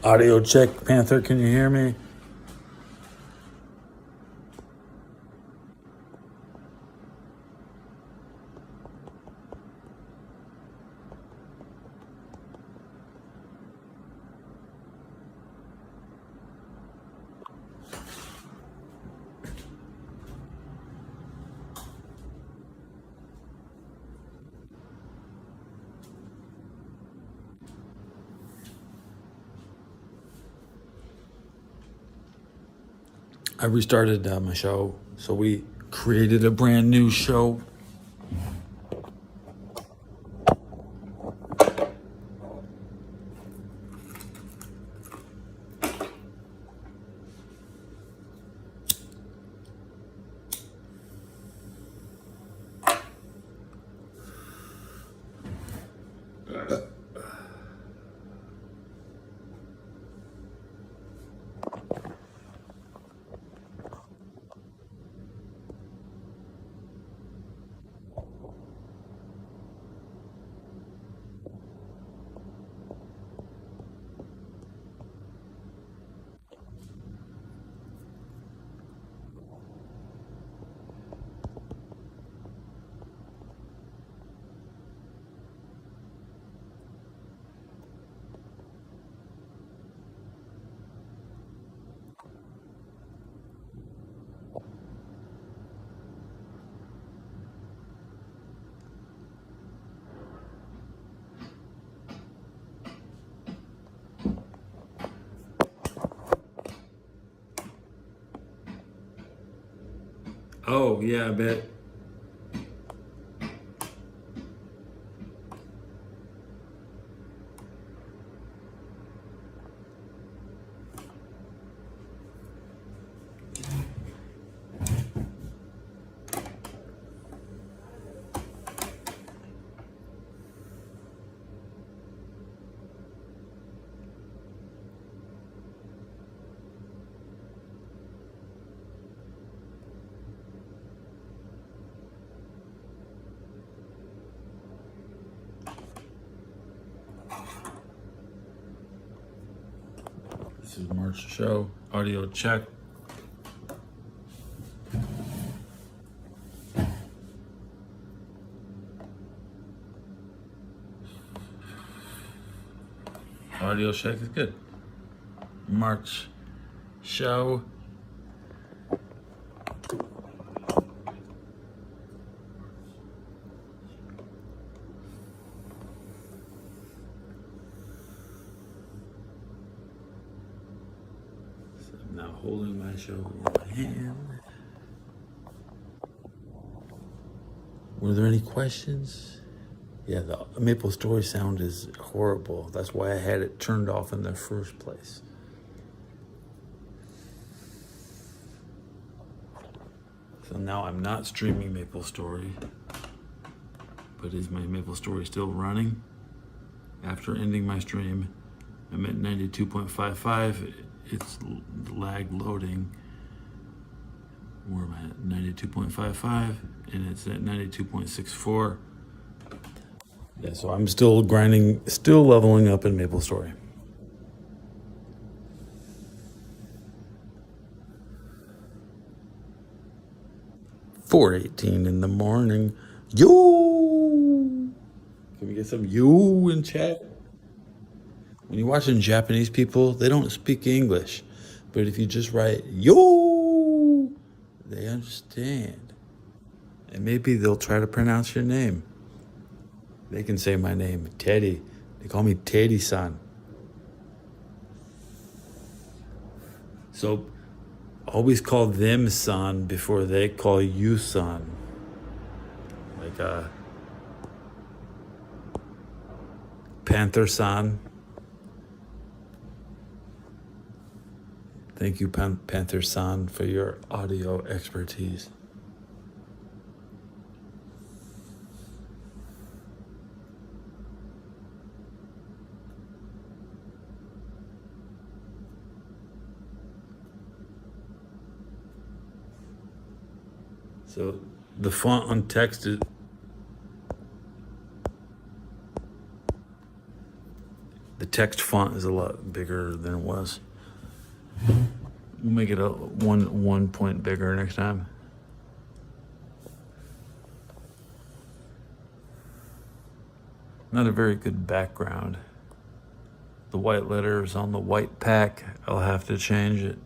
Audio check, Panther, can you hear me? I restarted my show, so we created a brand new show. Oh, yeah, I bet. This is Mark's show. Audio check. Audio check is good. Mark's show. So I'm now holding my show in my hand. Were there any questions? Yeah, the Maple Story sound is horrible. That's why I had it turned off in the first place. So now I'm not streaming Maple Story, but is my Maple Story still running? After ending my stream, I'm at 92.55. It's lag loading. Where am I at? 92.55, and it's at 92.64. Yeah, so I'm still grinding, still leveling up in Maple Story. $4:18 in the morning. Yo! Can we get some yo in chat? When you're watching Japanese people, they don't speak English. But if you just write yo, they understand. And maybe they'll try to pronounce your name. They can say my name, Teddy. They call me Teddy-san. So always call them son before they call you son. Like Panther-san. Thank you, Panther-san, for your audio expertise. So the font on text is The text font is a lot bigger than it was. We'll make it a one point bigger next time. Not a very good background. The white letters on the white pack, I'll have to change it.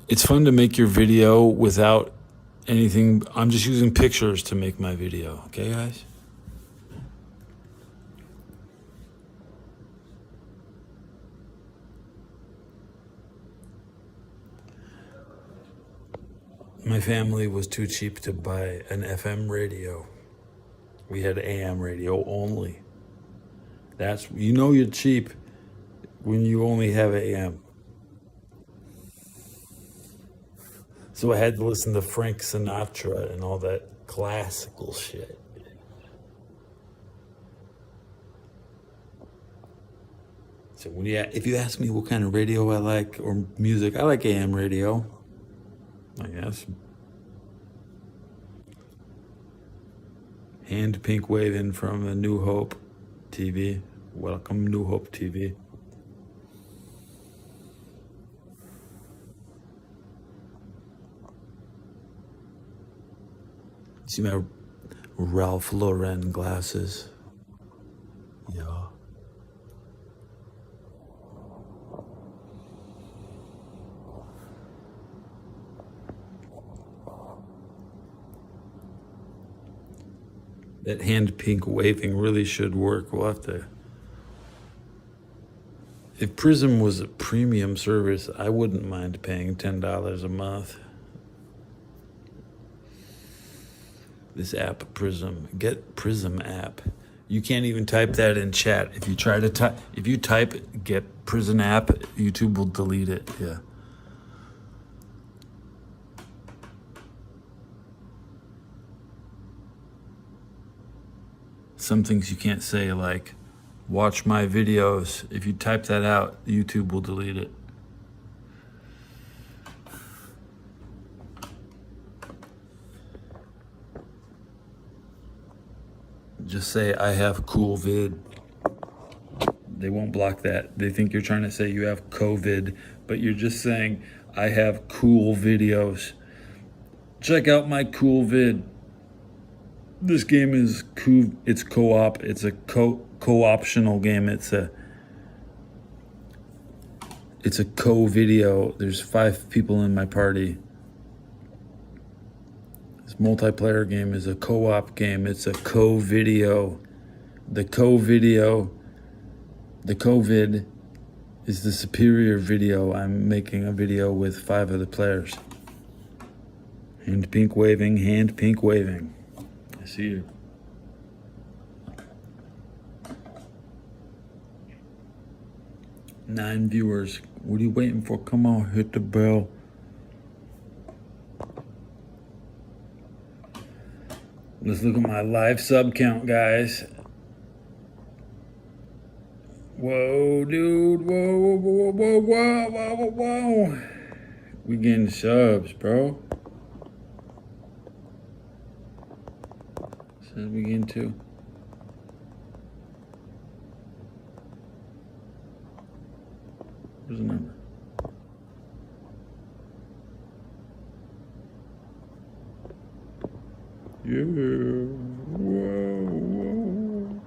It's fun to make your video without anything. I'm just using pictures to make my video. Okay, guys? My family was too cheap to buy an FM radio. We had AM radio only. That's, you know, you're cheap when you only have AM. So I had to listen to Frank Sinatra and all that classical shit. So if you ask me what kind of radio I like or music, I like AM radio, I guess. Hand pink waving from a New Hope TV. Welcome, New Hope TV. See my Ralph Lauren glasses? Yeah. That hand pink waving really should work. We'll have to. If Prism was a premium service, I wouldn't mind paying $10 a month. This app, Prism. Get Prism app. You can't even type that in chat. If you try to type, if you type get Prism app, YouTube will delete it. Yeah. Some things you can't say, like watch my videos. If you type that out, YouTube will delete it. Just say I have cool vid. They won't block that. They think you're trying to say you have COVID, but you're just saying I have cool videos. Check out my cool vid. This game is cool. It's co-op. It's a co-optional game. It's a co-video. There's 5 people in my party. This multiplayer game is a co-op game. It's a co-video. The co-video, the COVID is the superior video. I'm making a video with 5 other players. Hand pink waving, hand pink waving. I see you. Nine viewers. What are you waiting for? Come on, hit the bell. Let's look at my live sub count, guys. Whoa, dude. Whoa, whoa, whoa, whoa, whoa, whoa, whoa. We getting subs, bro. Says we getting 2. Where's the number? Yeah. Whoa, whoa.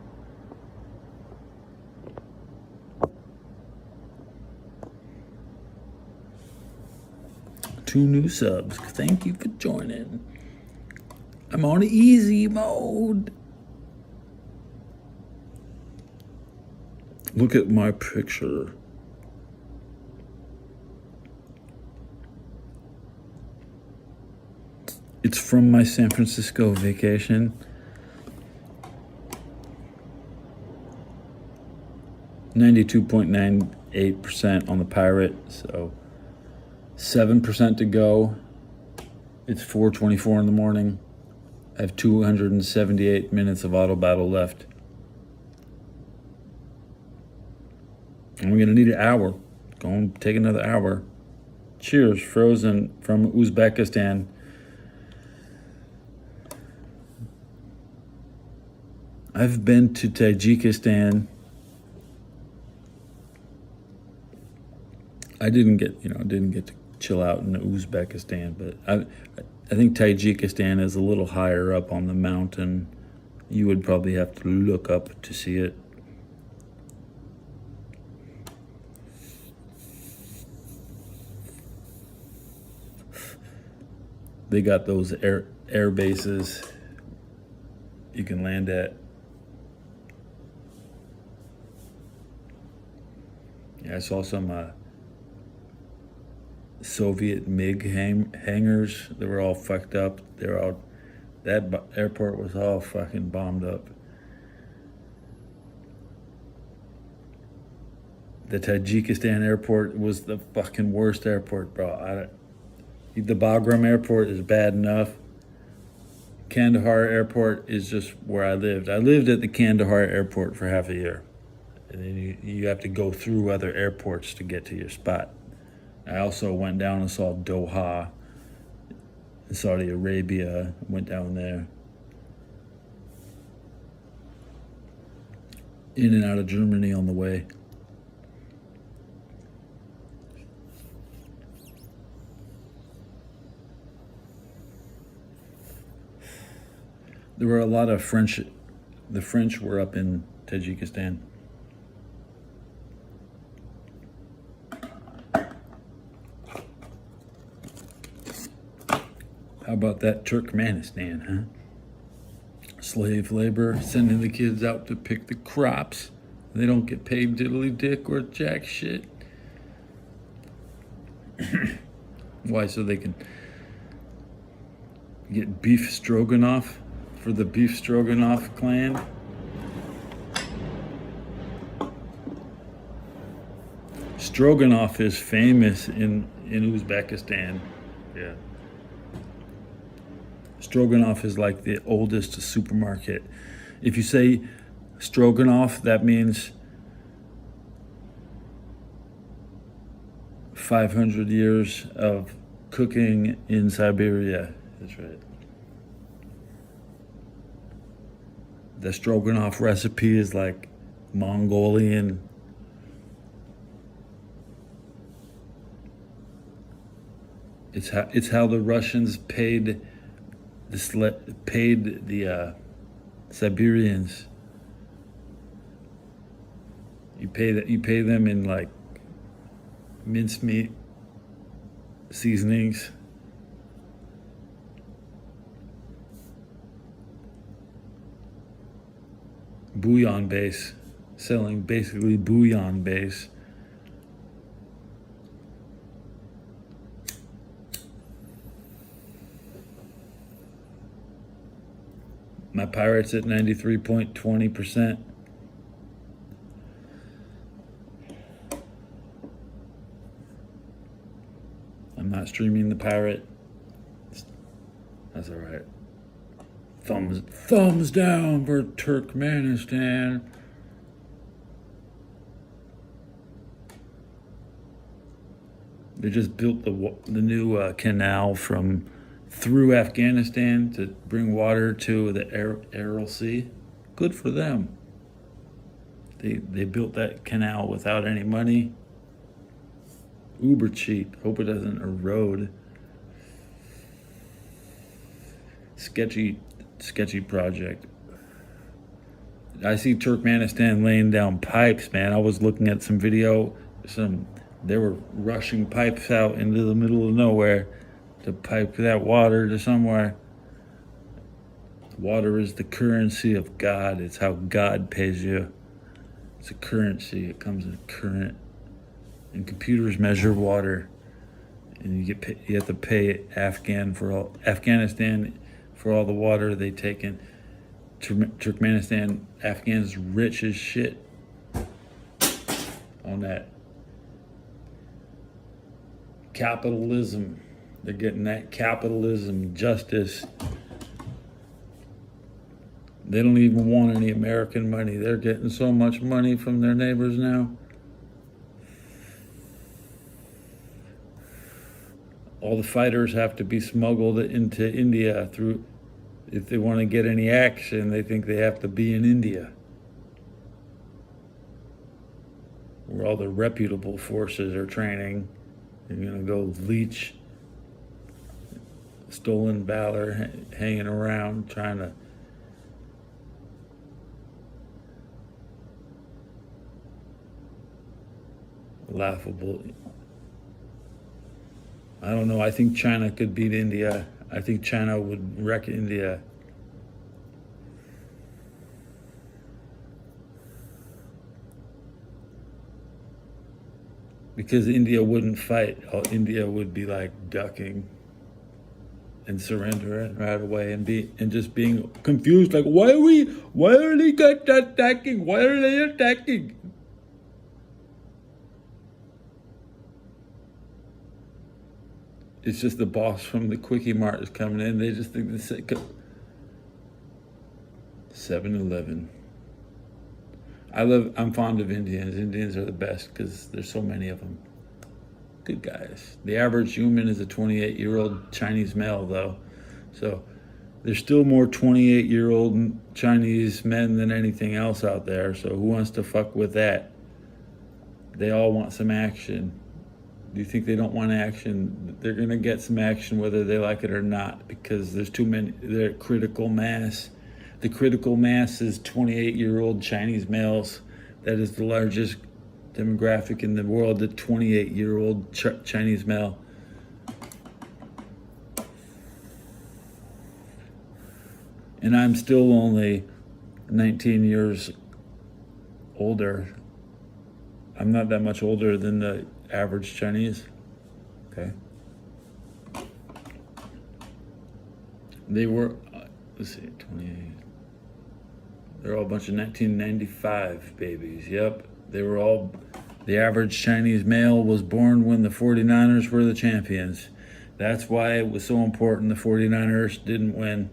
Two new subs. Thank you for joining. I'm on easy mode. Look at my picture. It's from my San Francisco vacation. .98% on the Pirate, so 7% to go. It's 4:24 in the morning. I have 278 minutes of auto battle left. And we're gonna need an hour. Go and take another hour. Cheers, Frozen from Uzbekistan. I've been to Tajikistan. I didn't get to chill out in Uzbekistan, but I think Tajikistan is a little higher up on the mountain. You would probably have to look up to see it. They got those air bases you can land at. Yeah, I saw some Soviet MiG hangars. They were all fucked up. That airport was all fucking bombed up. The Tajikistan airport was the fucking worst airport, bro. The Bagram airport is bad enough. Kandahar airport is just where I lived. I lived at the Kandahar airport for half a year. And then you have to go through other airports to get to your spot. I also went down and saw Doha in Saudi Arabia. Went down there. In and out of Germany on the way. There were a lot of French. The French were up in Tajikistan. How about that Turkmenistan, huh? Slave labor, sending the kids out to pick the crops. They don't get paid diddly dick or jack shit. Why? So they can get beef stroganoff for the beef stroganoff clan. Stroganoff is famous in Uzbekistan. Yeah. Stroganoff is like the oldest supermarket. If you say Stroganoff, that means 500 years of cooking in Siberia. That's right. The Stroganoff recipe is like Mongolian. It's how the Russians paid the Siberians. You pay them in like mincemeat seasonings. Bouillon base, selling basically bouillon base. My Pirate's at 93.20%. I'm not streaming the Pirate. That's all right. Thumbs down for Turkmenistan. They just built the new canal through Afghanistan to bring water to the Aral Sea. Good for them. They built that canal without any money. Uber cheap. Hope it doesn't erode. Sketchy project. I see Turkmenistan laying down pipes, man. I was looking at some video. They were rushing pipes out into the middle of nowhere to pipe that water to somewhere. Water is the currency of God. It's how God pays you. It's a currency. It comes in a current. And computers measure water. And you have to pay Afghanistan for all the water they take in. Turkmenistan, Afghans rich as shit on that capitalism. They're getting that capitalism justice. They don't even want any American money. They're getting so much money from their neighbors now. All the fighters have to be smuggled into India through If they want to get any action, they think they have to be in India, where all the reputable forces are training. They're going to go leech stolen valor, hanging around, trying to laughable. I don't know. I think China could beat India. I think China would wreck India. Because India wouldn't fight. India would be like ducking and surrendering right away and just being confused, like why are they attacking? Why are they attacking? It's just the boss from the Quickie Mart is coming in. They just think this 7-Eleven. I'm fond of Indians. Indians are the best because there's so many of them. Good guys. The average human is a 28-year-old Chinese male, though. So there's still more 28-year-old Chinese men than anything else out there. So who wants to fuck with that? They all want some action. Do you think they don't want action? They're going to get some action whether they like it or not, because there's too many. They're critical mass. The critical mass is 28-year-old Chinese males. That is the largest demographic in the world, the 28-year-old Chinese male. And I'm still only 19 years older. I'm not that much older than the average Chinese. Okay. They were, let's see, 28. They're all a bunch of 1995 babies. Yep. They were all, the average Chinese male was born when the 49ers were the champions. That's why it was so important the 49ers didn't win.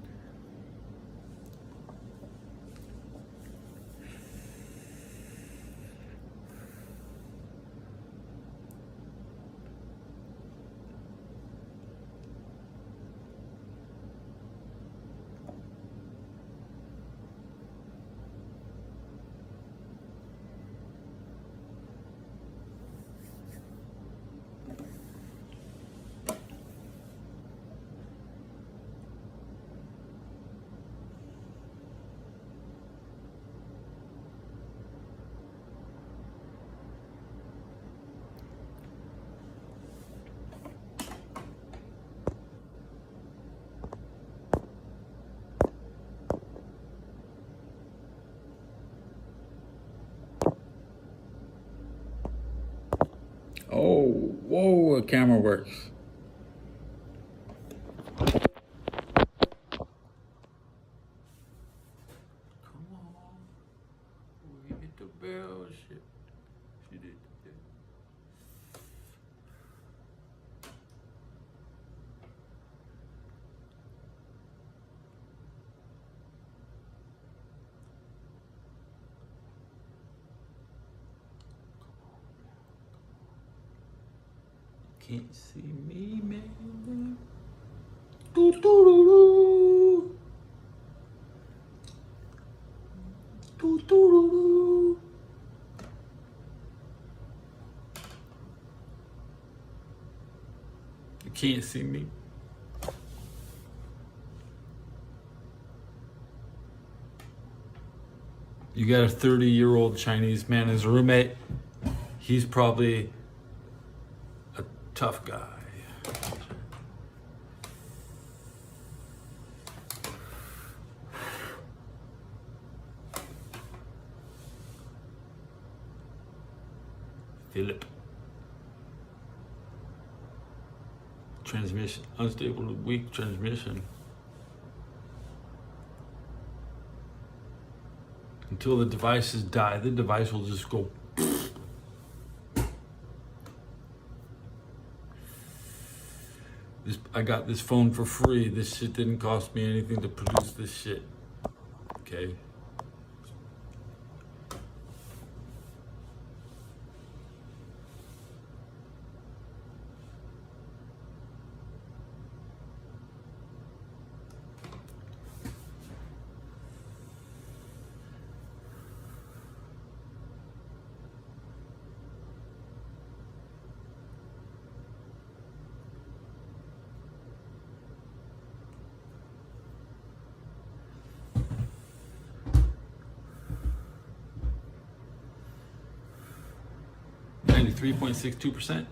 Oh, whoa, the camera works. Come on. We hit the bell. Shit. She did. Can't see me, man. Doo doo doo doo. Doo doo doo doo. You can't see me. You got a 30-year-old Chinese man as a roommate. He's probably a tough guy. Philip. Transmission, unstable to weak transmission. Until the devices die, the device will just go. I got this phone for free. This shit didn't cost me anything to produce this shit. Okay. 93.62%.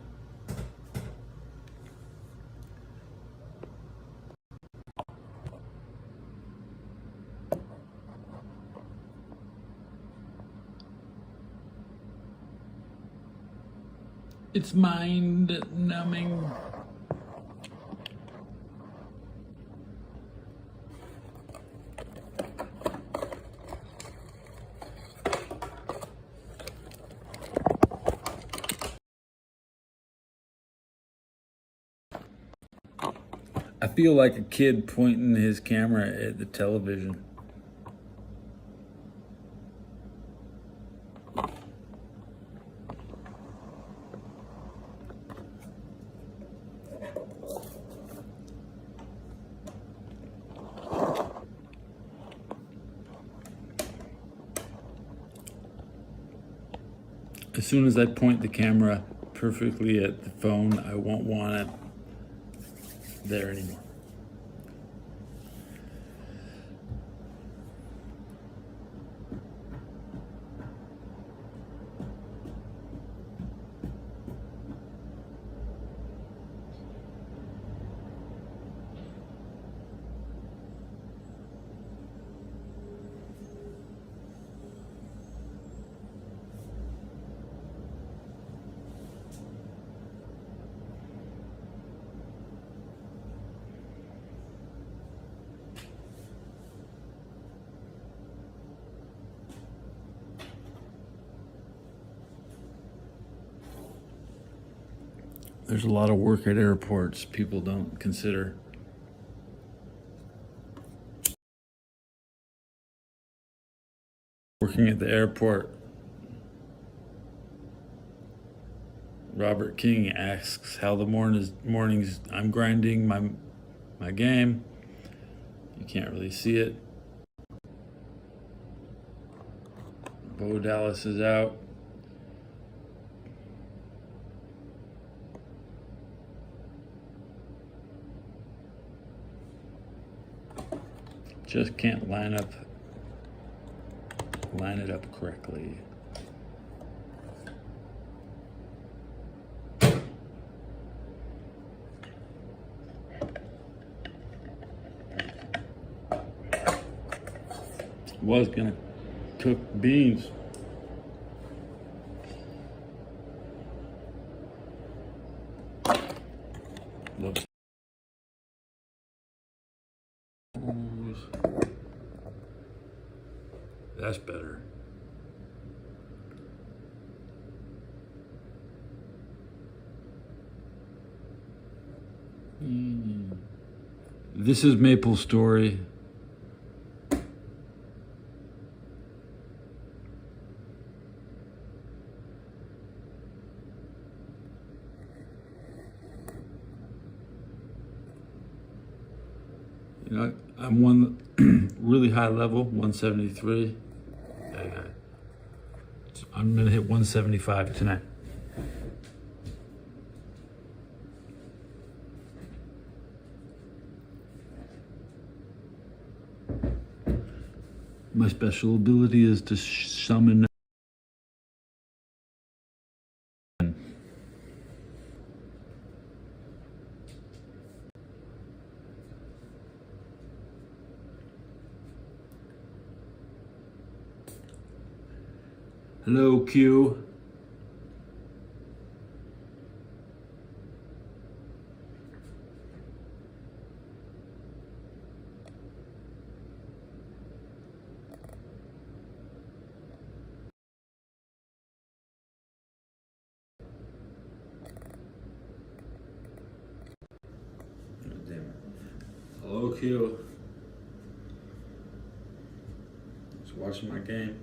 It's mind numbing. I feel like a kid pointing his camera at the television. As soon as I point the camera perfectly at the phone, I won't want it there anymore. There's a lot of work at airports people don't consider. Working at the airport, Robert King asks how the mornings I'm grinding my game. You can't really see it. Bo Dallas is out. Just can't line it up correctly. Was gonna cook beans. Love. That's better. This is Maple Story. You know, I'm one really high level, 173. I'm gonna hit 175 tonight. My special ability is to summon. Hello, Q. Hello, Q. Just watching my game.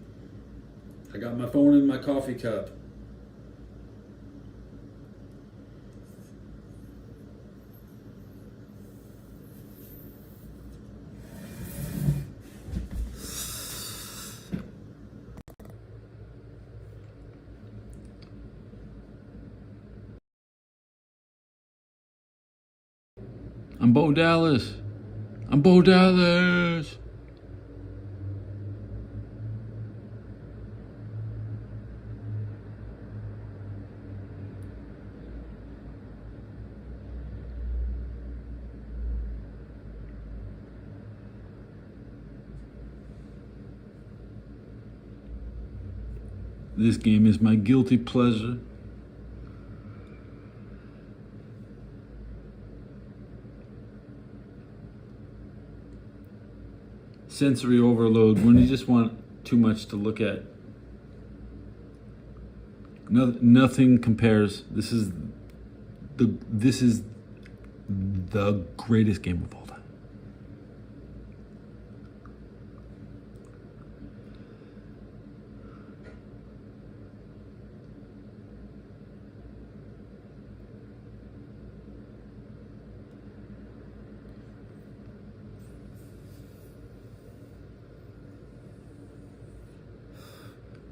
I got my phone in my coffee cup. I'm Bo Dallas. I'm Bo Dallas. This game is my guilty pleasure. Sensory overload, when you just want too much to look at. Nothing compares. This is the greatest game of all time.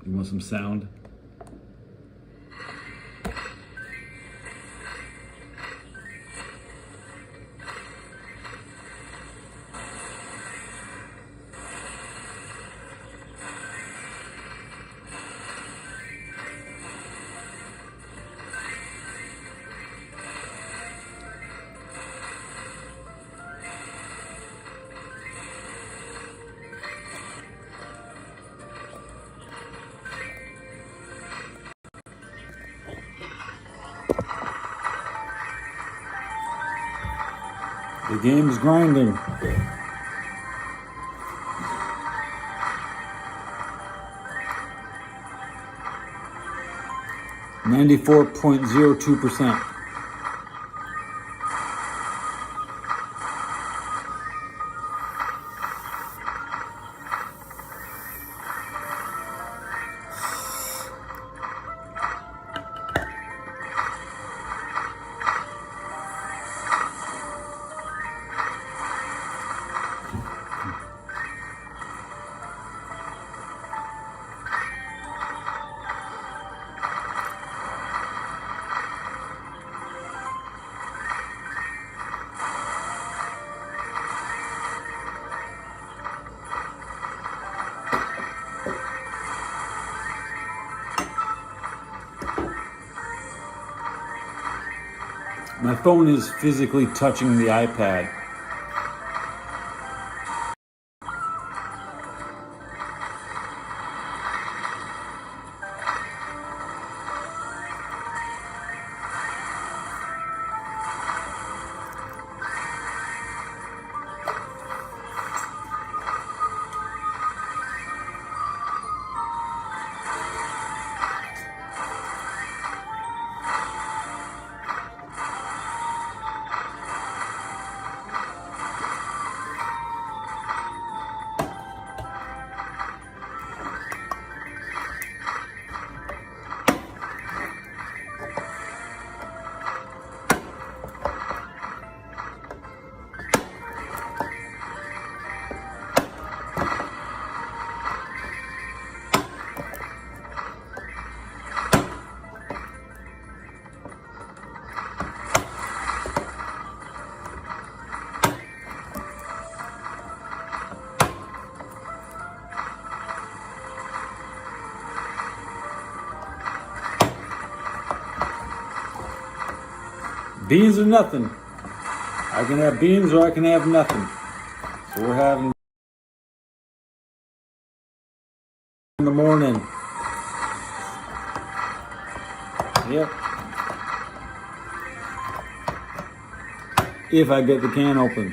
You want some sound? The game's grinding. .02%. My phone is physically touching the iPad. Beans or nothing. I can have beans or I can have nothing. So we're having in the morning. Yep. If I get the can open.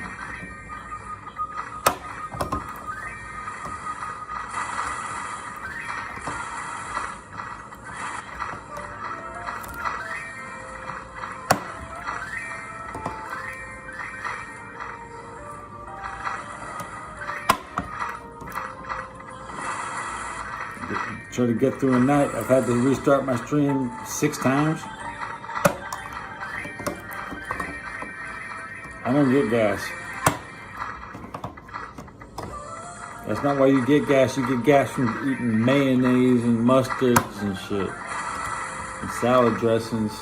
Try to get through a night. I've had to restart my stream 6 times. I don't get gas. That's not why you get gas. You get gas from eating mayonnaise and mustards and shit. And salad dressings.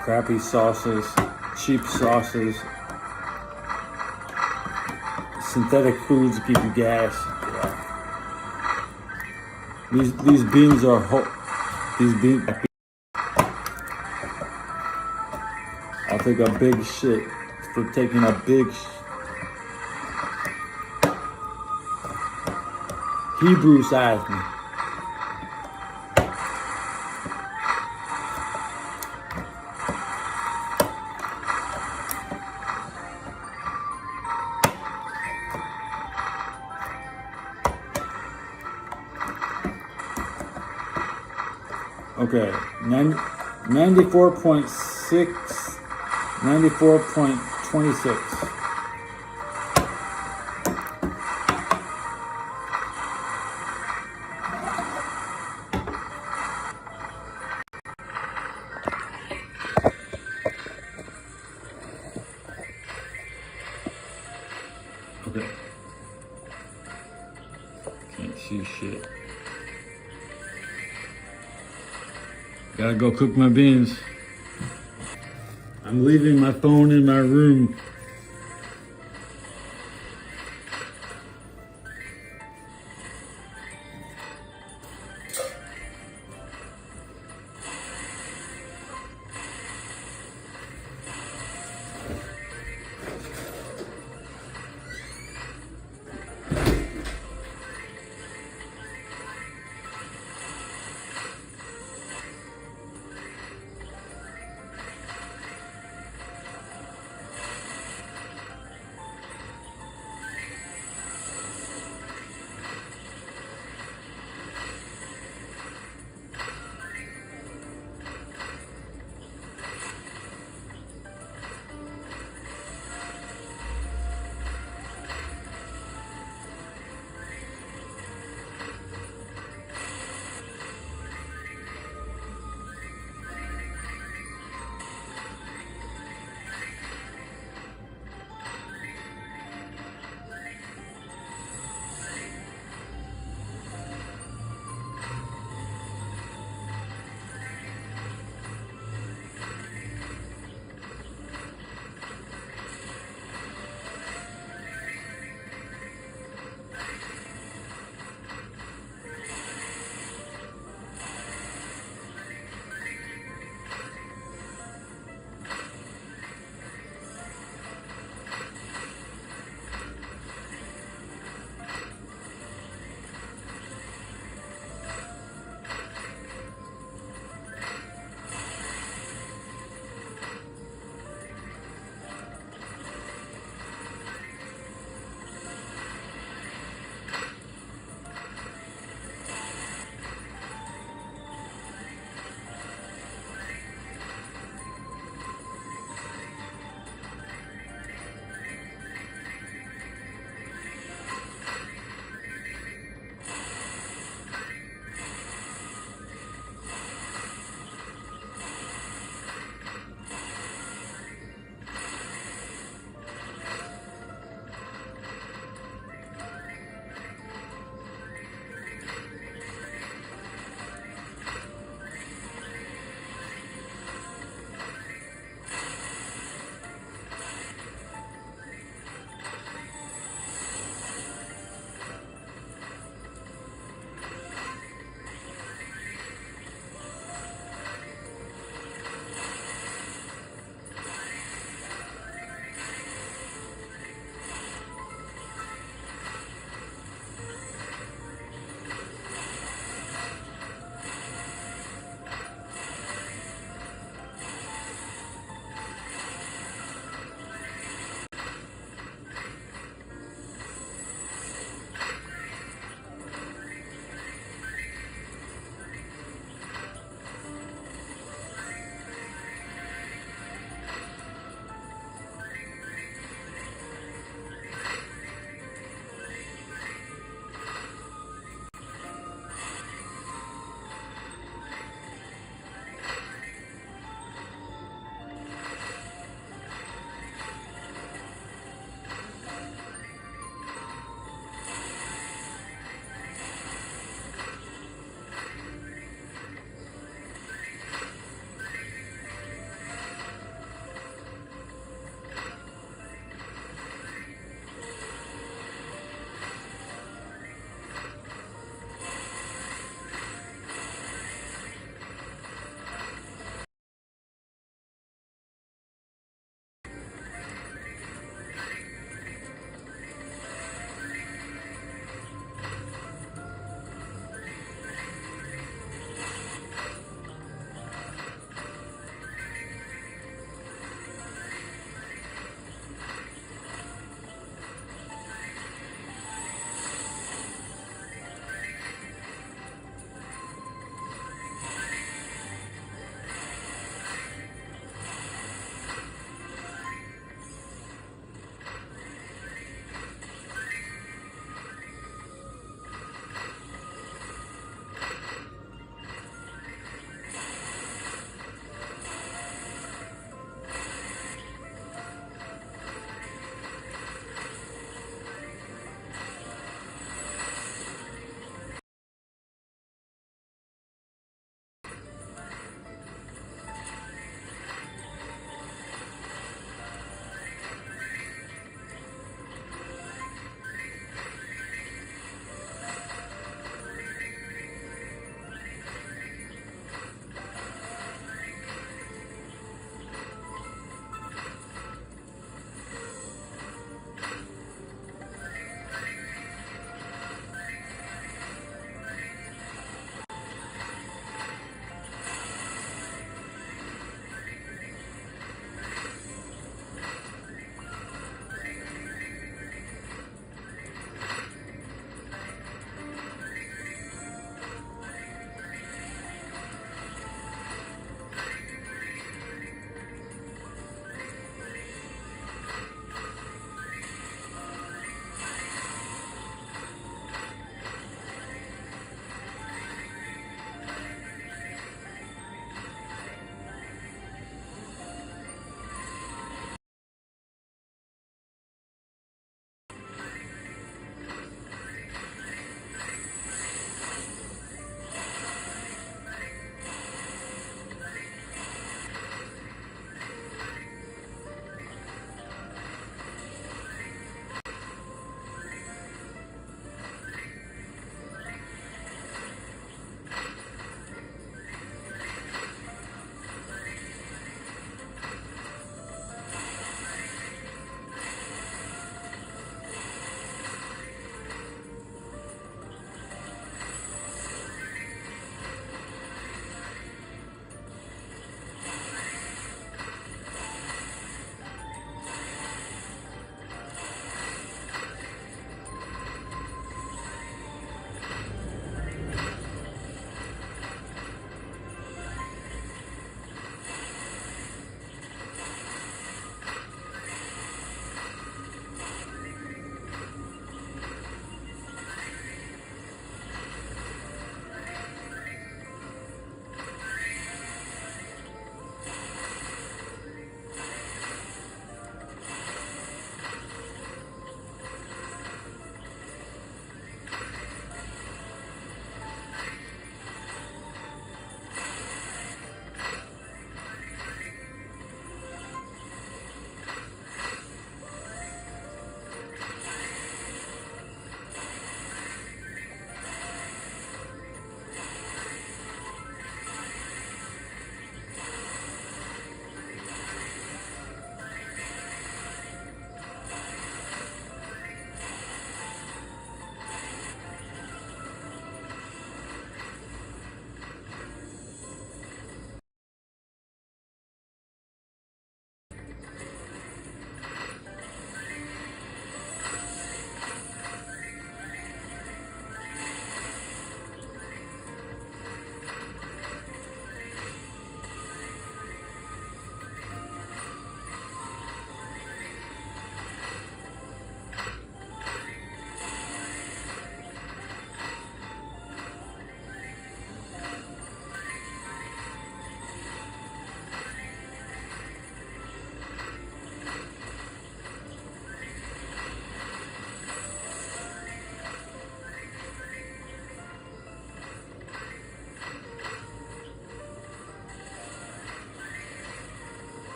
Crappy sauces. Cheap sauces. Synthetic foods give you gas. Yeah. These beans are these beans. I'll take a big shit for taking a big Hebrew side of me. Okay, 94.6, 94.26. Okay. Can't see shit. Gotta go cook my beans. I'm leaving my phone in my room.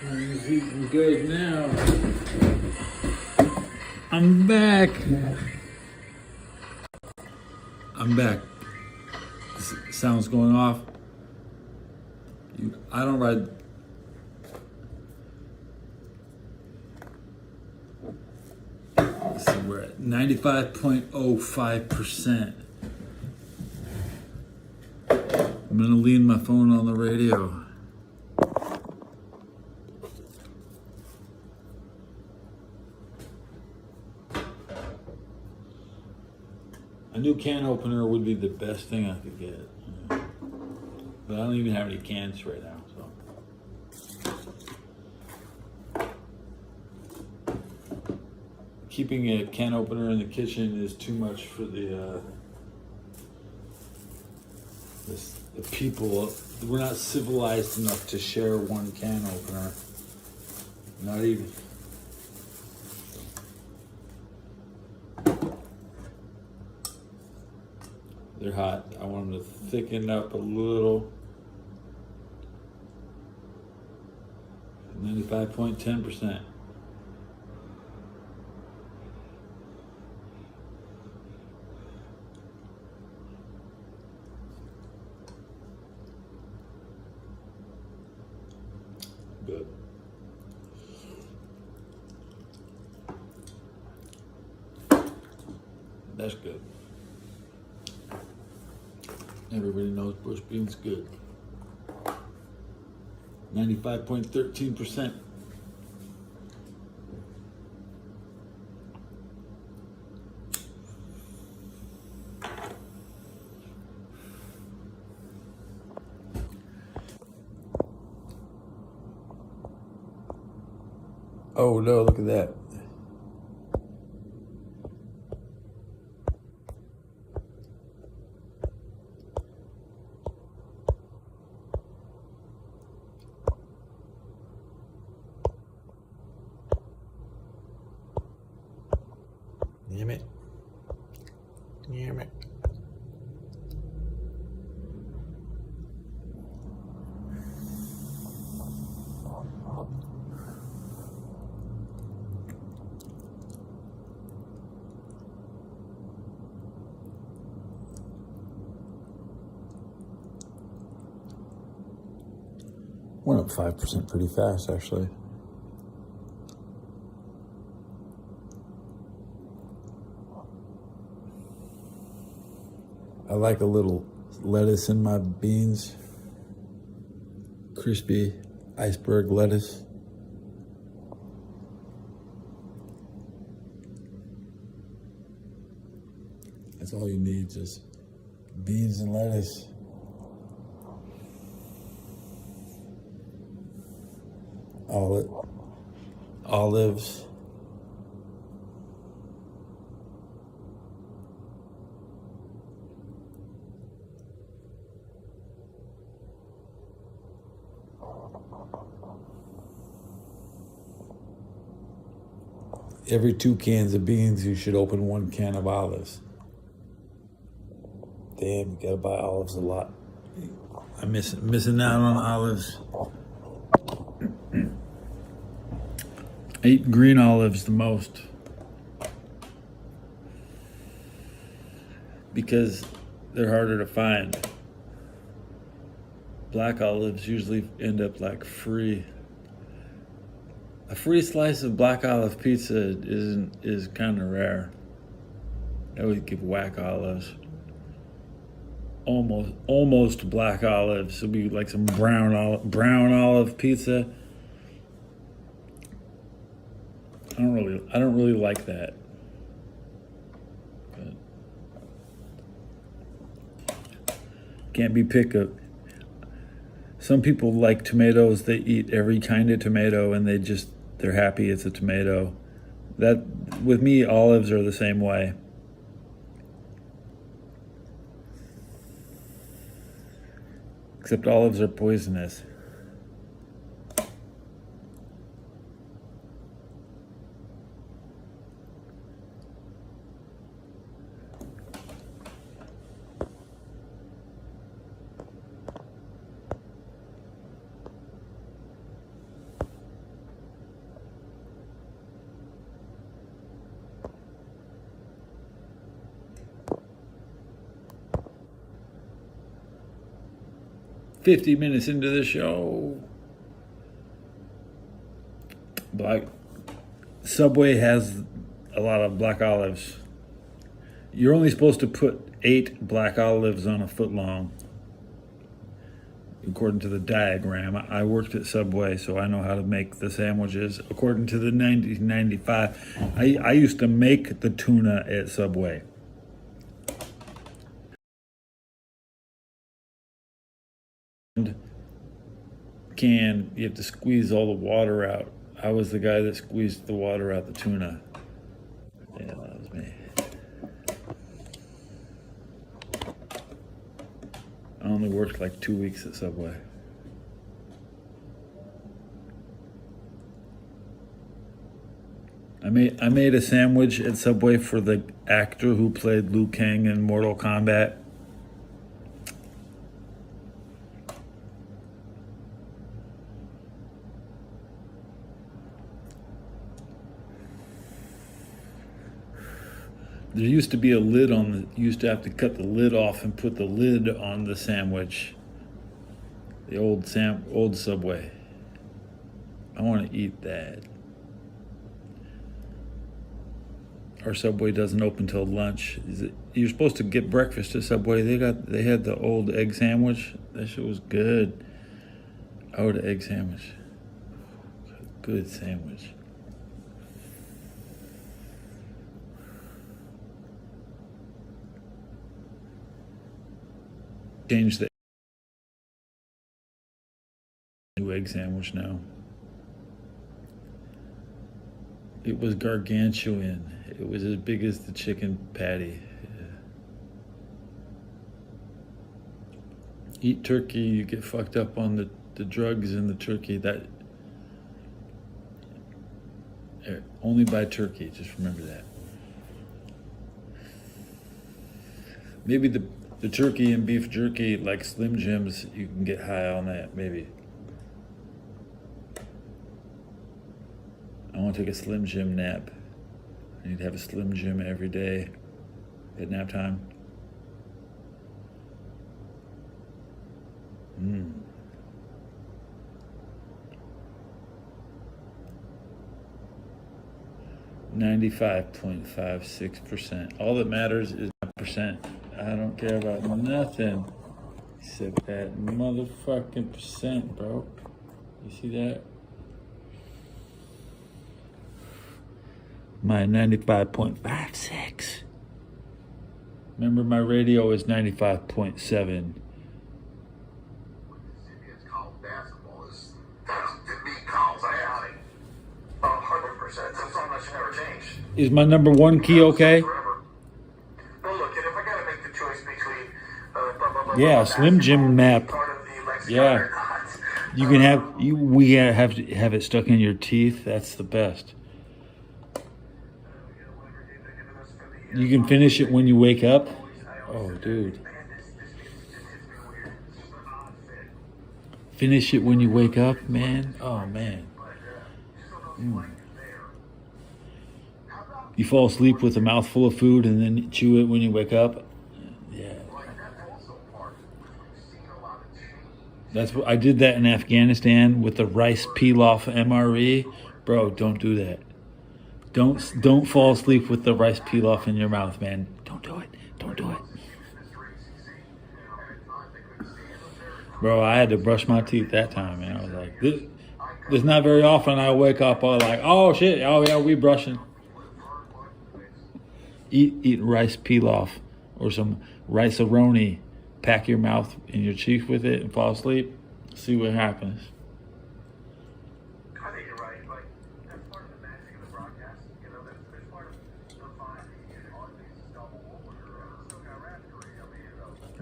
It's eating good now. I'm back. I'm back. Sound's going off. I don't ride. Let's see, we're at 95.05%. I'm gonna lean my phone on the radio. A new can opener would be the best thing I could get. But I don't even have any cans right now, so. Keeping a can opener in the kitchen is too much for the people. We're not civilized enough to share one can opener. Not even. They're hot. I want them to thicken up a little. 95.10%. Good. That's good. Everybody knows bush beans good. 95.13%. Oh no, look at that. Damn it. Damn it. Went up 5% pretty fast, actually. I like a little lettuce in my beans. Crispy iceberg lettuce. That's all you need, just beans and lettuce. Olives. Every 2 cans of beans, you should open 1 can of olives. Damn, you gotta buy olives a lot. I'm missing out on olives. I eat green olives the most because they're harder to find. Black olives usually end up like free. A free slice of black olive pizza is kind of rare. I always give whack olives. Almost black olives. It'll be like some brown olive pizza. I don't really like that. But can't be picky. Some people like tomatoes. They eat every kind of tomato and they're happy it's a tomato. That, with me, olives are the same way. Except olives are poisonous. 50 minutes into the show. Subway has a lot of black olives. You're only supposed to put 8 black olives on a foot long, according to the diagram. I worked at Subway, so I know how to make the sandwiches. According to the 1995, I used to make the tuna at Subway. You have to squeeze all the water out. I was the guy that squeezed the water out the tuna. Yeah, that was me. I only worked like 2 weeks at Subway. I made a sandwich at Subway for the actor who played Liu Kang in Mortal Kombat. There used to be a lid on the, you used to have to cut the lid off and put the lid on the sandwich. The old Subway. I want to eat that. Our Subway doesn't open till lunch. You're supposed to get breakfast at Subway. They had the old egg sandwich. That shit was good. I would an egg sandwich. Good sandwich. Change the new egg sandwich now. It was gargantuan. It was as big as the chicken patty. Yeah. Eat turkey, you get fucked up on the drugs in the turkey. That only buy turkey, just remember that. Maybe the turkey and beef jerky, like Slim Jims, you can get high on that, maybe. I want to take a Slim Jim nap. I need to have a Slim Jim every day at nap time. 95.56%. All that matters is percent. I don't care about nothing except that motherfucking percent, bro. You see that? My 95.56. Remember, my radio is 95.7. Is my number 1 key okay? Yeah, Slim Jim map. Yeah, you can have we have to have it stuck in your teeth. That's the best. You can finish it when you wake up. Oh, dude. Finish it when you wake up, man. Oh, man. You fall asleep with a mouthful of food and then chew it when you wake up. Yeah. That's what I did that in Afghanistan with the rice pilaf MRE. Bro, don't do that. Don't fall asleep with the rice pilaf in your mouth, man. Don't do it. Don't do it. Bro, I had to brush my teeth that time, man. I was like, this not very often I wake up all like, oh shit, oh yeah, we brushing. Eat rice pilaf or some rice-a-roni. Pack your mouth and your cheek with it and fall asleep. See what happens. I think you're right. Like, that's part of the magic of the broadcast. You know, there's part of the fun.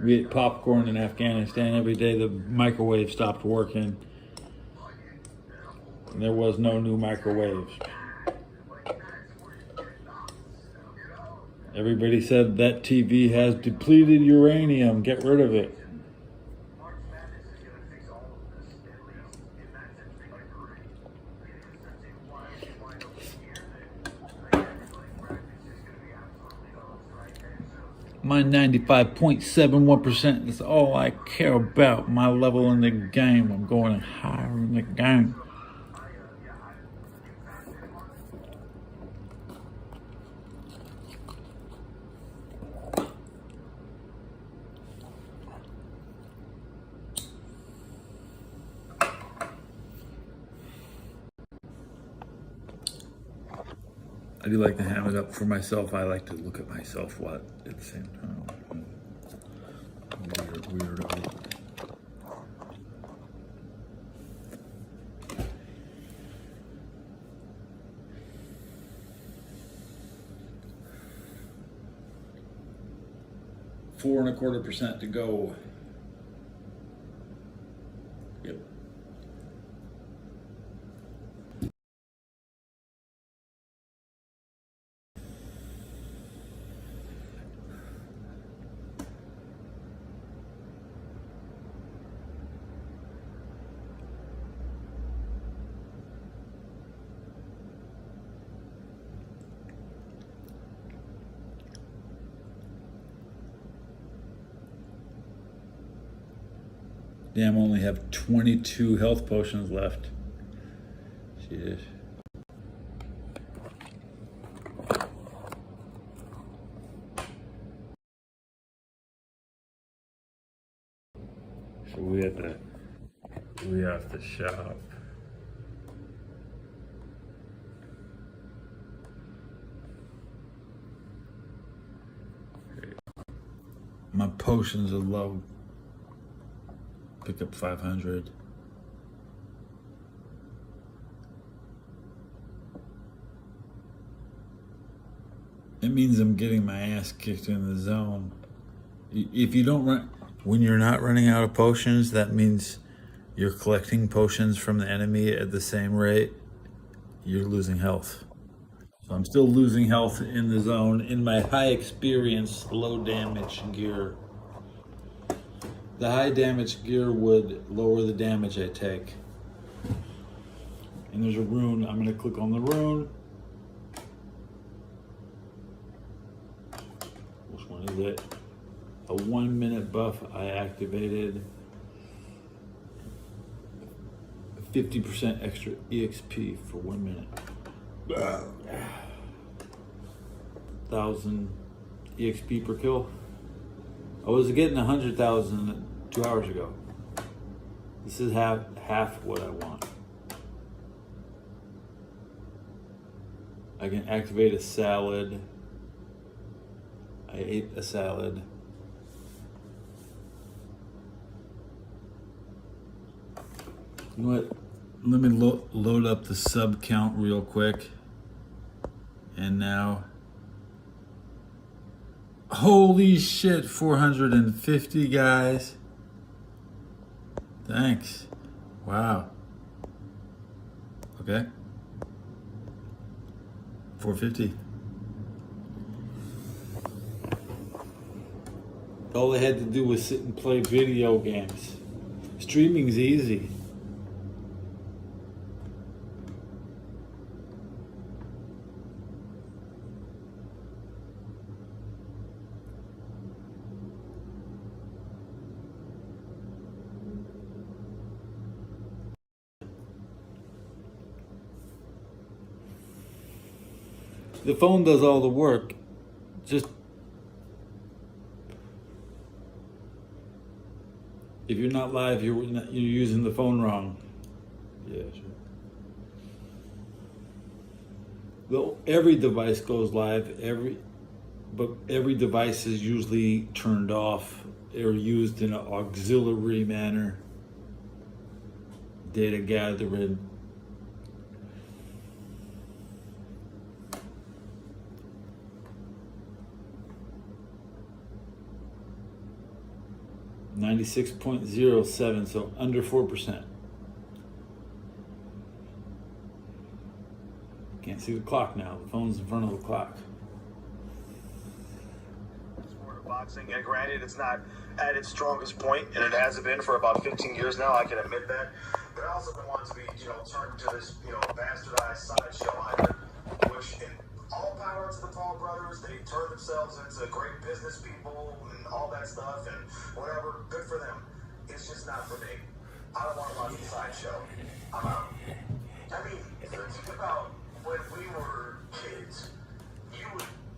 We ate popcorn in Afghanistan every day. The microwave stopped working. And there was no new microwaves. Everybody said that TV has depleted uranium. Get rid of it. My 95.71% is all I care about. My level in the game. I'm going higher in the game. I do like to ham it up for myself. I like to look at myself at the same time. Weirdo. $4.25% to go. Yep. Damn, I only have 22 health potions left. Shit. So we have to shop. My potions are low. Pick up 500. It means I'm getting my ass kicked in the zone. If you don't run, when you're not running out of potions, that means you're collecting potions from the enemy at the same rate. You're losing health. So I'm still losing health in the zone in my high experience, low damage gear. The high damage gear would lower the damage I take. And there's a rune. I'm gonna click on the rune. Which one is it? A 1 minute buff I activated. 50% extra EXP for 1 minute. 1,000 EXP per kill. I was getting 100,000 2 hours ago. This is half what I want. I can activate a salad. I ate a salad. You know what? Let me load up the sub count real quick. And now, holy shit, 450 guys. Thanks. Wow. Okay. 450. All I had to do was sit and play video games. Streaming's easy. The phone does all the work. Just if you're not live, you're using the phone wrong. Yeah, sure. Well, every device goes live. But every device is usually turned off or used in an auxiliary manner. Data gathering. $96.07, so under 4%. Can't see the clock now. The phone's in front of the clock. Sport of boxing, and granted, it's not at its strongest point, and it hasn't been for about 15 years now. I can admit that. But I also don't want to be, turned into this, bastardized sideshow either. Which, in all power to the Paul brothers, they turn themselves into great business people and all that stuff and whatever. Good for them. It's just not for me. I don't want to watch the sideshow. I'm out. I mean, think about when we were kids.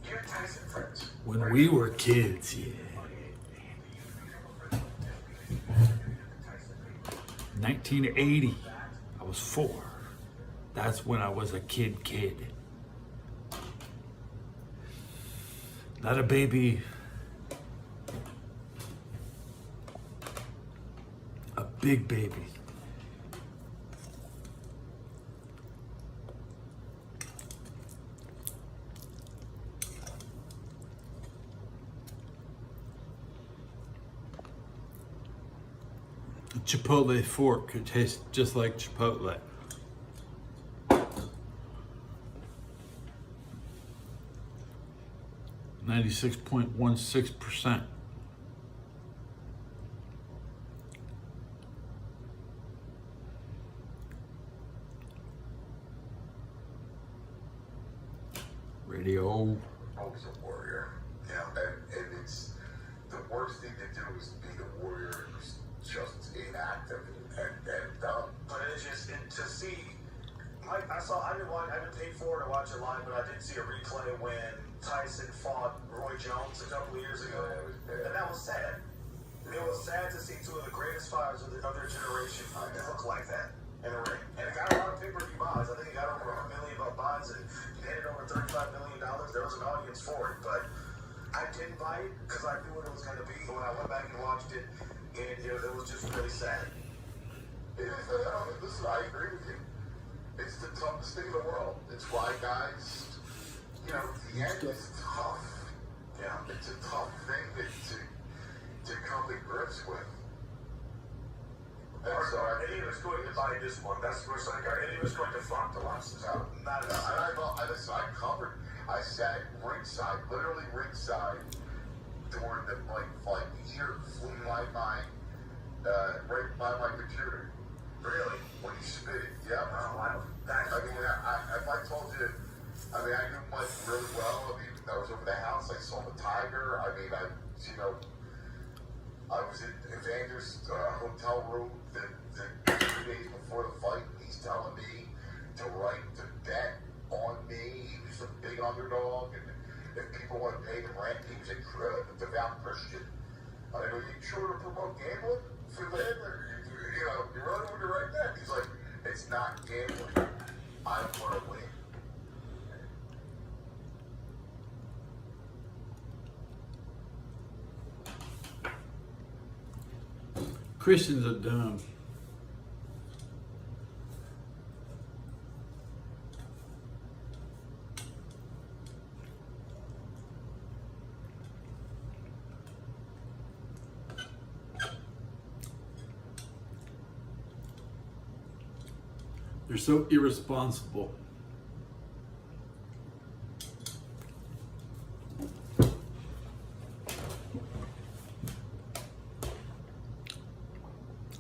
You're Tyson friends. When we were kids, yeah. 1980, I was 4. That's when I was a kid. Not a baby. A big baby. Chipotle fork. It tastes just like Chipotle. .16%. Radio. Always a warrior. Yeah, and it's the worst thing to do is be the warrior who's just inactive and dumb. But it's just to see. I didn't pay for it to watch it live, but I did see a replay when Tyson fought Roy Jones a couple of years ago, and that was sad. It was sad to see two of the greatest fighters of their generation look like that in the ring. And it got a lot of pay-per-view buys. I think it got over $1 million buys, and it handed over $35 million. There was an audience for it, but I didn't buy it because I knew what it was going to be. When I went back and watched it, and it was just really sad. Listen, I agree with you. It's the toughest thing in the world. It's why guys, the end is tough. Yeah, it's a tough thing to come to grips with. And so And he was going to buy this one. That's where and he was going to front the watch this out. Not I covered. I sat ringside, literally ringside, during the like year flew my mind right by my computer. really. When he spit it, yeah. If I told you, I knew Mike really well. I was over the house. I saw the tiger. I was in Evander's hotel room the 2 days before the fight. He's telling me to write the bet on me. He was a big underdog, and if people want to pay the rent, he was a devout Christian. I go, you sure to promote gambling for them? You really want to write that? He's like, it's not gambling. I want to win. Christians are dumb. They're so irresponsible.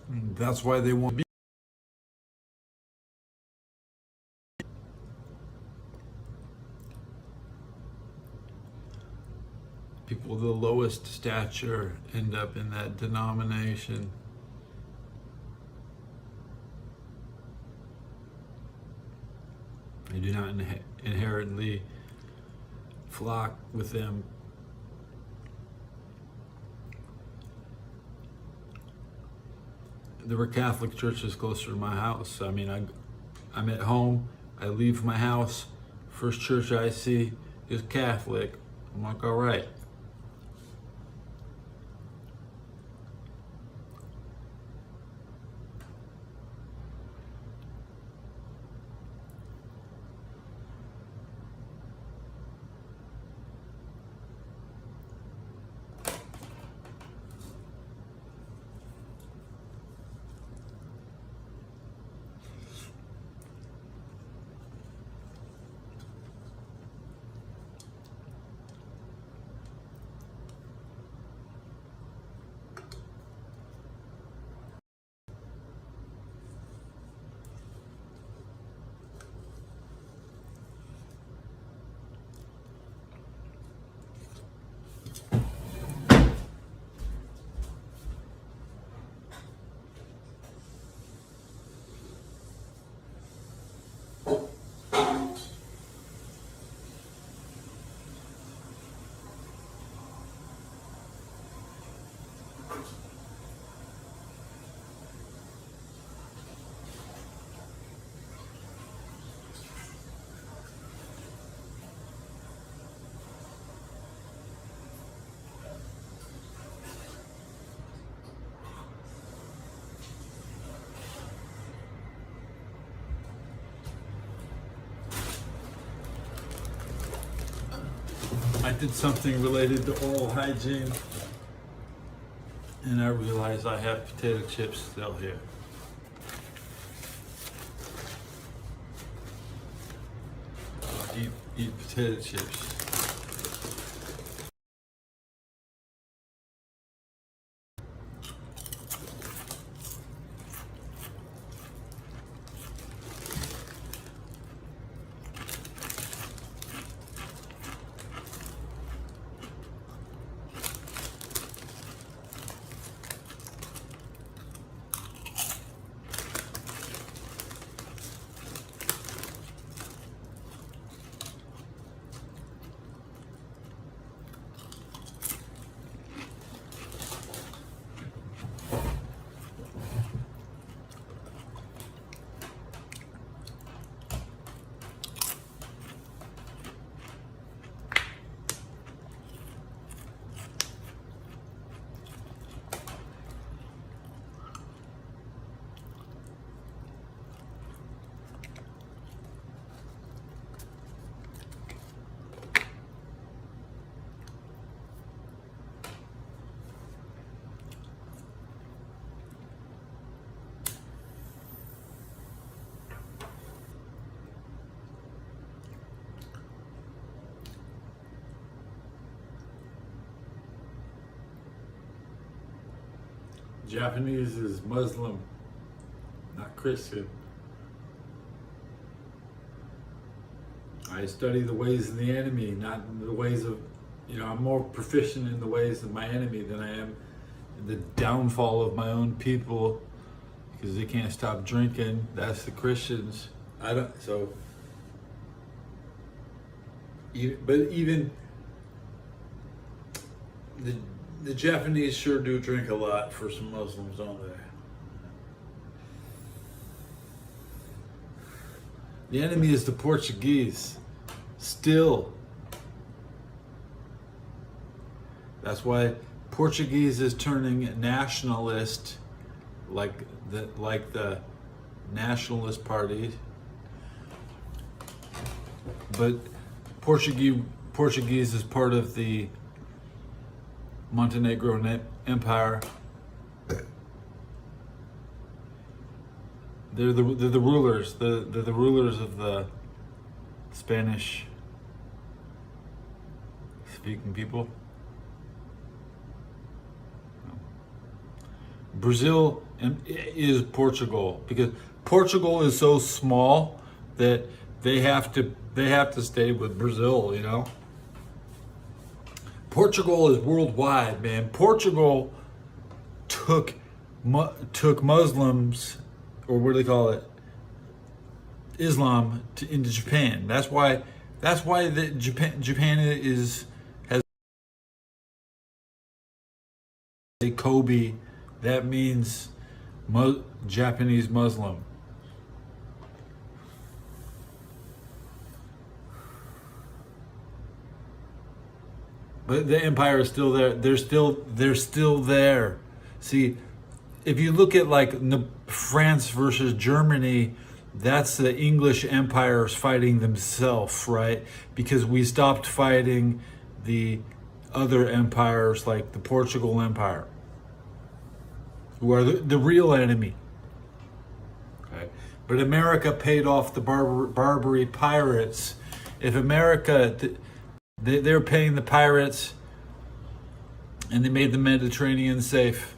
And that's why they want to be. People of the lowest stature end up in that denomination. They do not inherently flock with them. There were Catholic churches closer to my house. I'm at home. I leave my house. First church I see is Catholic. I'm like, all right. attempted something related to oral hygiene, and I realized I have potato chips still here. Eat potato chips. Japanese is Muslim, not Christian. I study the ways of the enemy, not the ways of, I'm more proficient in the ways of my enemy than I am in the downfall of my own people because they can't stop drinking. That's the Christians. But even the Japanese sure do drink a lot for some Muslims, don't they? The enemy is the Portuguese. Still. That's why Portuguese is turning nationalist, like the Nationalist Party. But Portuguese is part of the Montenegro Empire. They're the rulers. They're the rulers of the Spanish speaking people. Brazil is Portugal because Portugal is so small that they have to stay with Brazil, Portugal is worldwide, man. Portugal took Muslims, or what do they call it, Islam, into Japan. That's why Japan has a Kobe. That means Japanese Muslim. But the empire is still there. They're still there. See, if you look at like France versus Germany, that's the English empires fighting themselves, right? Because we stopped fighting the other empires like the Portugal Empire, who are the real enemy. Okay? But America paid off the Barbary pirates. If America... They're paying the pirates, and they made the Mediterranean safe.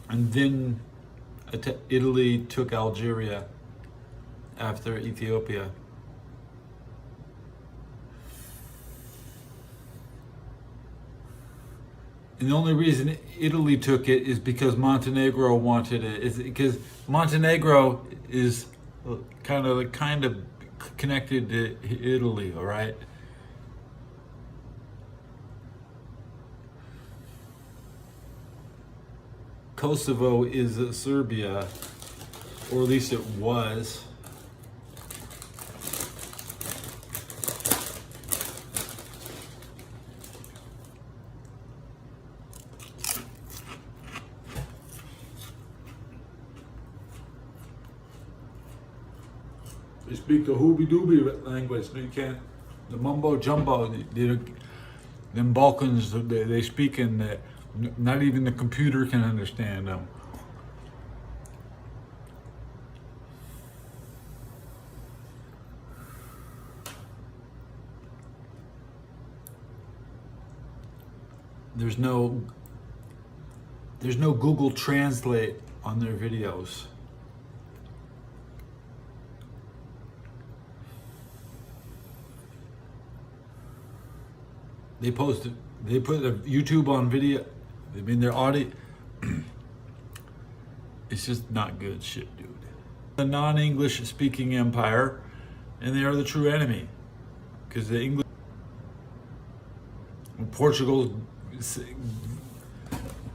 And then Italy took Algeria after Ethiopia. And the only reason Italy took it is because Montenegro wanted it. It's because Montenegro is kind of connected to Italy, all right? Kosovo is Serbia, or at least it was. They speak the Hoobie-Doobie language. No, you can't the mumbo jumbo, them Balkans, they speak in that not even the computer can understand them. There's no Google Translate on their videos. They put a YouTube on video. I mean, their audio, it's just not good shit, dude. A non-English speaking empire, and they are the true enemy. Because the English, Portugal,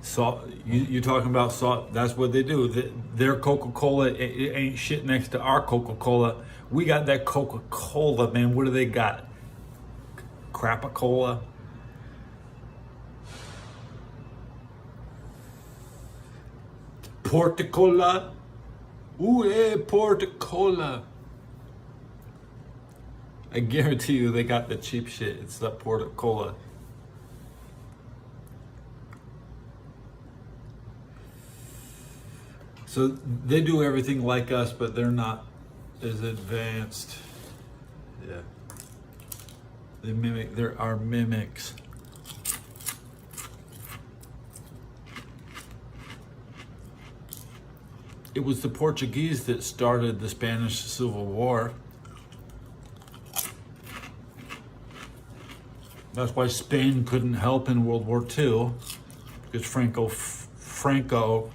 salt, you talking about salt, that's what they do. Their Coca-Cola, it ain't shit next to our Coca-Cola. We got that Coca-Cola, man. What do they got? Crap-a-cola? Porticola? Ooh, Porticola. I guarantee you they got the cheap shit. It's the Porticola. So they do everything like us, but they're not as advanced. Yeah. They mimic, there are mimics. It was the Portuguese that started the Spanish Civil War. That's why Spain couldn't help in World War II, because Francisco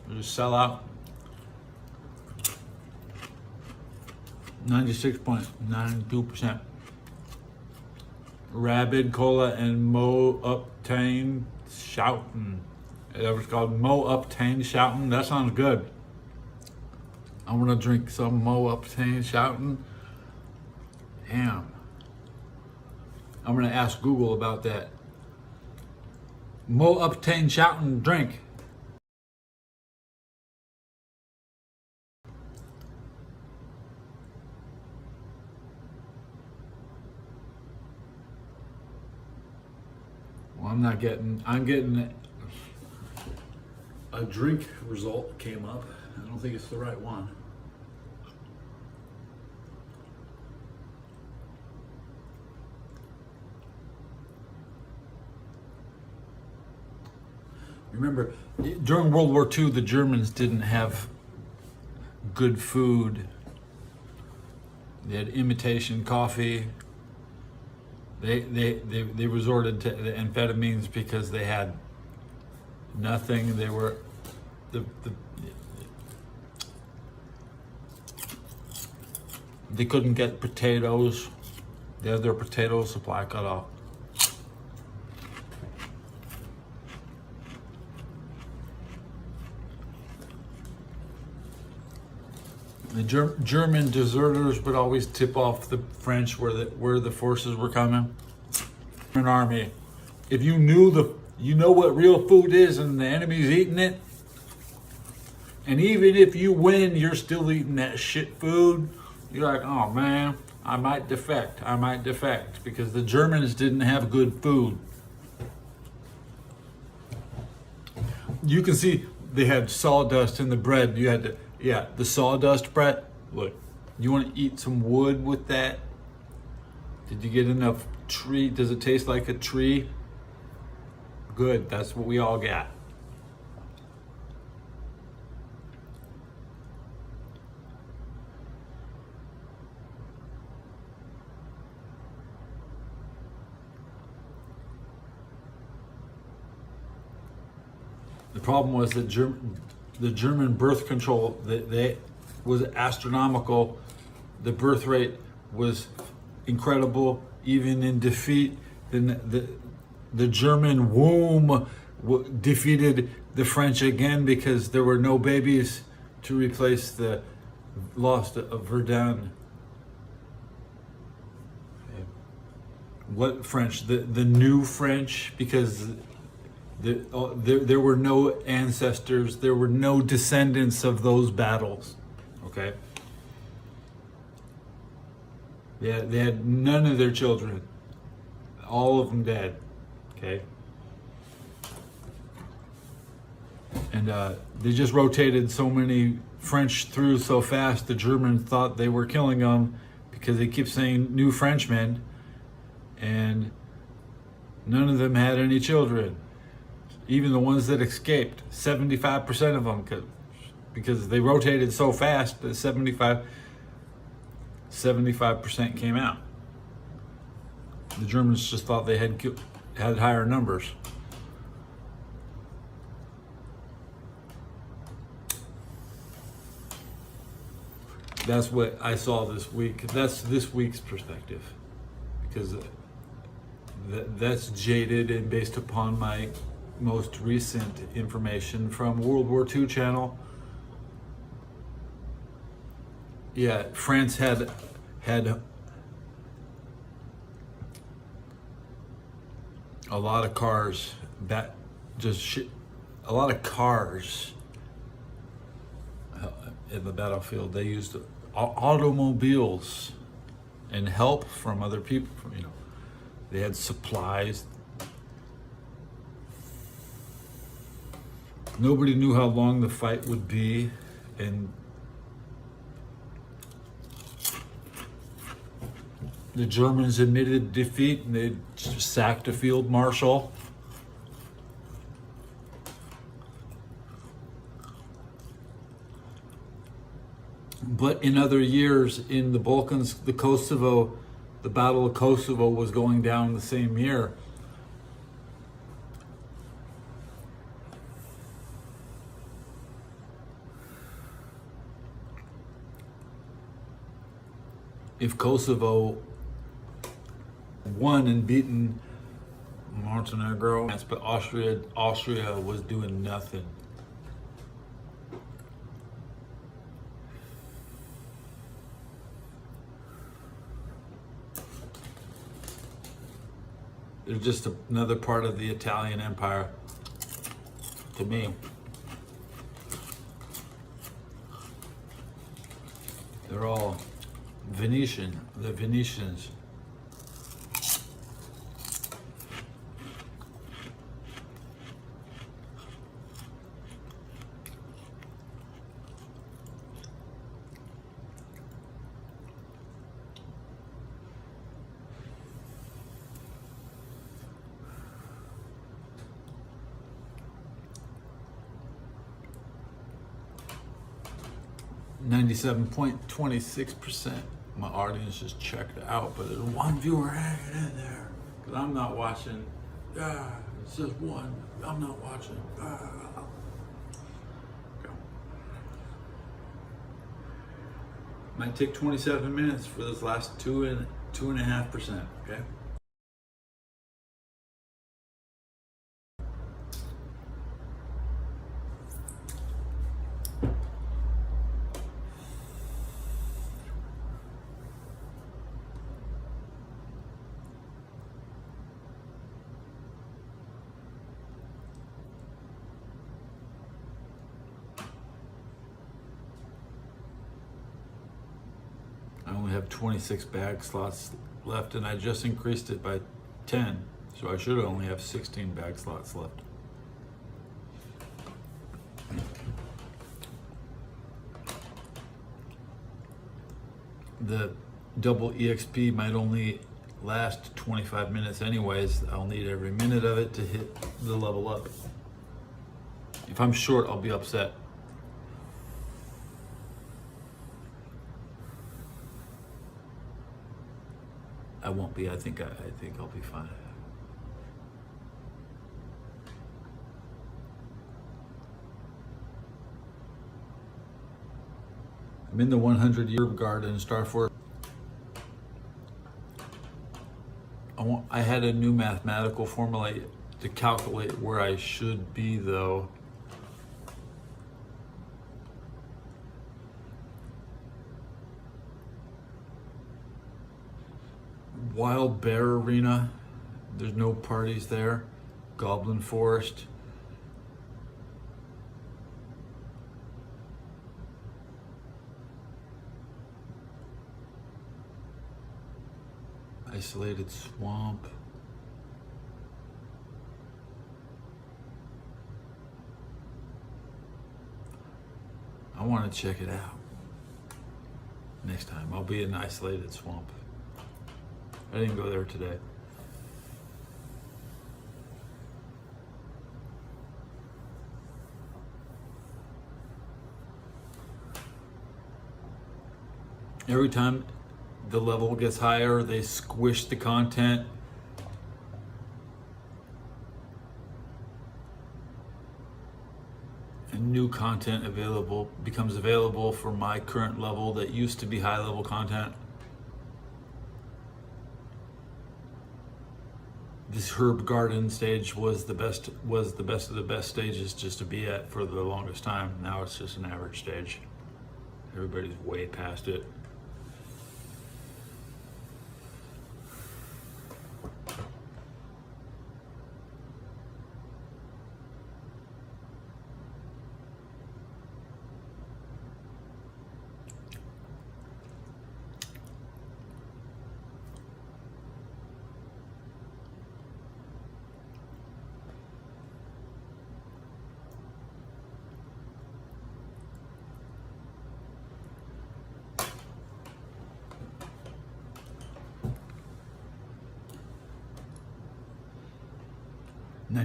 was sell out. 96.92%. Rabid Cola and Mo Uptane Shoutin'. That was called Mo Uptane Shoutin'. That sounds good. I want to drink some Mo Uptane Shoutin'. Damn. I'm going to ask Google about that. Mo Uptane Shoutin' drink. Well, I'm getting a drink result came up. I don't think it's the right one. Remember, during World War II, the Germans didn't have good food. They had imitation coffee. They resorted to the amphetamines because they had nothing. They were they couldn't get potatoes. They had their potato supply cut off. The German deserters would always tip off the French where the forces were coming. An army, if you know what real food is and the enemy's eating it, and even if you win, you're still eating that shit food. You're like, oh man, I might defect because the Germans didn't have good food. You can see they had sawdust in the bread. You had to. Yeah, the sawdust bread. Look, you want to eat some wood with that? Did you get enough tree? Does it taste like a tree? Good, that's what we all got. The problem was that the German birth control, they was astronomical. The birth rate was incredible, even in defeat. Then the German womb defeated the French again because there were no babies to replace the loss of Verdun. What French? The new French, because there were no ancestors, there were no descendants of those battles. Okay. They had none of their children. All of them dead. Okay. And they just rotated so many French through so fast, the Germans thought they were killing them because they keep saying new Frenchmen, and none of them had any children. Even the ones that escaped, 75% of them, because they rotated so fast that 75% came out. The Germans just thought they had higher numbers. That's what I saw this week. That's this week's perspective, because that's jaded and based upon my most recent information from World War II channel. Yeah, France had a lot of cars a lot of cars in the battlefield. They used automobiles and help from other people. They had supplies. Nobody knew how long the fight would be, and the Germans admitted defeat and they sacked a field marshal. But in other years, in the Balkans, the Battle of Kosovo was going down the same year. If Kosovo won and beaten Montenegro, but Austria was doing nothing. They're just another part of the Italian Empire to me. They're all Venetian, the Venetians. .26%. My audience just checked out, but there's one viewer hanging in there because I'm not watching. It's just one. I'm not watching. Might take 27 minutes for this last 2.5%. Okay. I only have 26 bag slots left, and I just increased it by 10, so I should only have 16 bag slots left. The double EXP might only last 25 minutes anyways. I'll need every minute of it to hit the level up. If I'm short, I'll be upset. I won't be. I think I'll be fine. I'm in the 100-year garden, Starfort. I had a new mathematical formula to calculate where I should be, though. Wild Bear Arena, there's no parties there. Goblin Forest. Isolated swamp. I want to check it out. Next time, I'll be in Isolated Swamp. I didn't go there today. Every time the level gets higher, they squish the content. And new content becomes available for my current level that used to be high level content. This herb garden stage was the best of the best stages just to be at for the longest time. Now it's just an average stage. Everybody's way past it.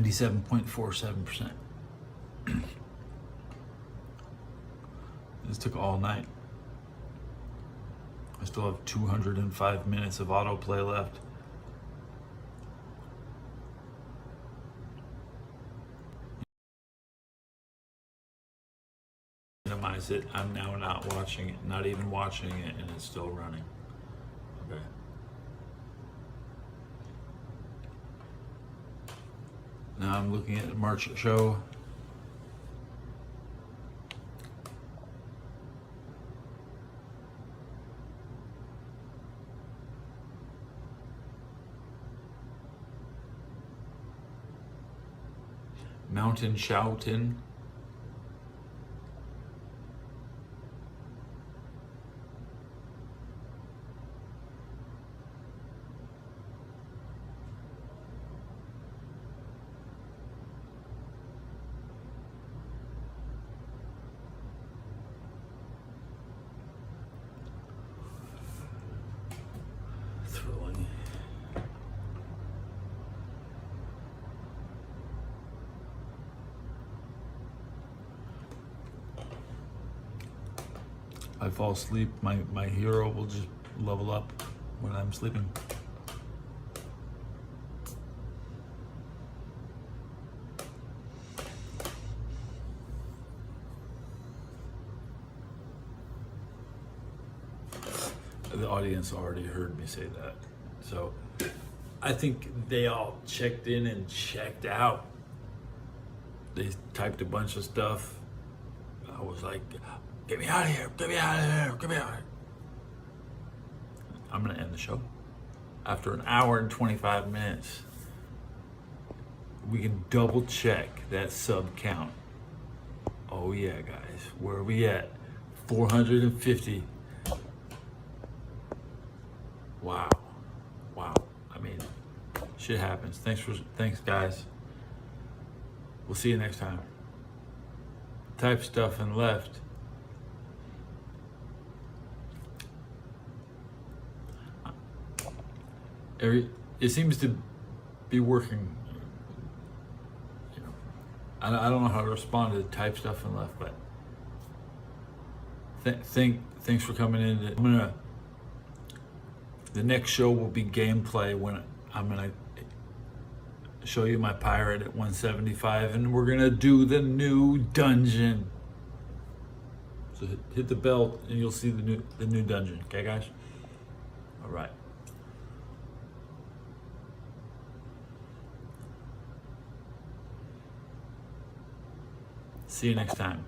.47%. This took all night. I still have 205 minutes of autoplay left. Minimize it. I'm now not watching it, not even watching it, and it's still running. Okay. Now I'm looking at the March show. Mountain Shoutin'. Thrilling. I fall asleep, my hero will just level up when I'm sleeping. The audience already heard me say that. So I think they all checked in and checked out. They typed a bunch of stuff. I was like, get me out of here, get me out of here, get me out of here. I'm gonna end the show. After an hour and 25 minutes, we can double check that sub count. Oh yeah, guys, where are we at? 450. Wow. I mean, shit happens. Thanks guys. We'll see you next time. Type stuff and left. It seems to be working. You know, I don't know how to respond to type stuff and left, but thanks for coming in. The next show will be gameplay when I'm gonna show you my pirate at 175, and we're gonna do the new dungeon. So hit the bell and you'll see the new dungeon. Okay, guys? All right. See you next time.